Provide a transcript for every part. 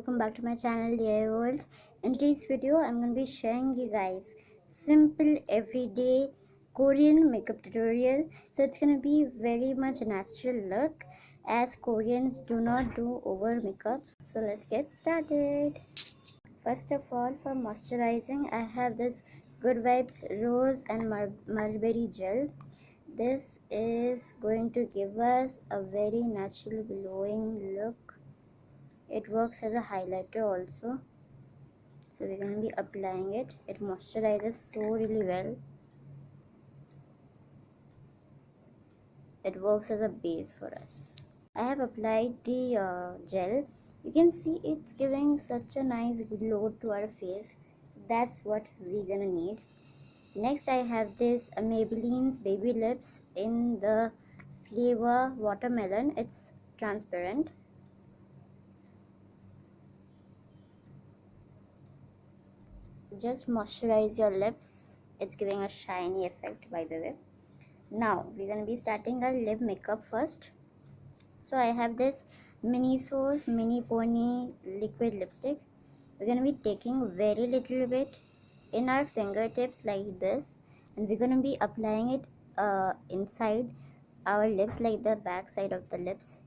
welcome back to my channel Byeee World. In today's video I'm going to be sharing you guys simple everyday Korean makeup tutorial. So it's going to be very much natural look, as Koreans do not do over makeup. So let's get started. First of all, for moisturizing I have this Good Vibes Rose and Mulberry gel. This is going to give us a very natural glowing look. It works as a highlighter also, so we're going to be applying it. It moisturizes so really well. It works as a base for us. I have applied the gel. You can see it's giving such a nice glow to our face, so that's what we're gonna need. Next I have this Maybelline's baby lips in the flavor watermelon. It's transparent. Just moisturize your lips. It's giving a shiny effect, by the way. Now we're gonna be starting our lip makeup first. So I have this Mini Source Mini Pony liquid lipstick. We're gonna be taking very little bit in our fingertips like this, and we're gonna be applying it inside our lips, like the back side of the lips.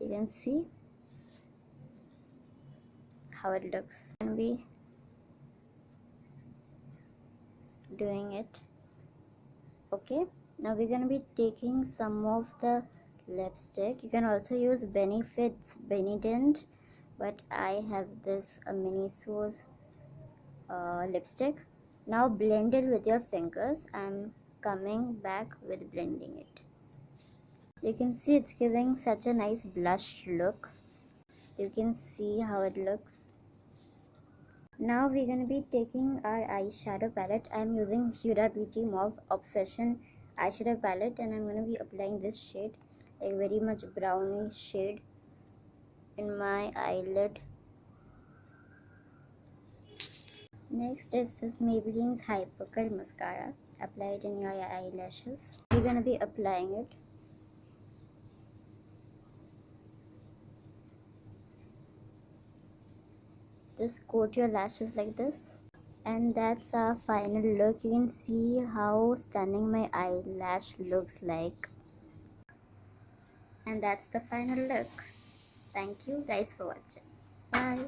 You can see how it looks. I'm gonna be doing it. Okay, now we're gonna be taking some of the lipstick. You can also use Benefit's Benident, but I have this Mini Source lipstick. Now blend it with your fingers. I'm coming back with blending it. You can see it's giving such a nice blush look. You can see how it looks. Now we're going to be taking our eyeshadow palette. I'm using Huda Beauty Mauve Obsession eyeshadow palette, and I'm going to be applying this shade, like very much browny shade, in my eyelid. Next is this Maybelline's Hypercurl mascara. Apply it in your eyelashes. We're going to be applying it. Just coat your lashes like this, and that's our final look. You can see how stunning my eyelash looks like, and that's the final look. Thank you guys for watching. Bye.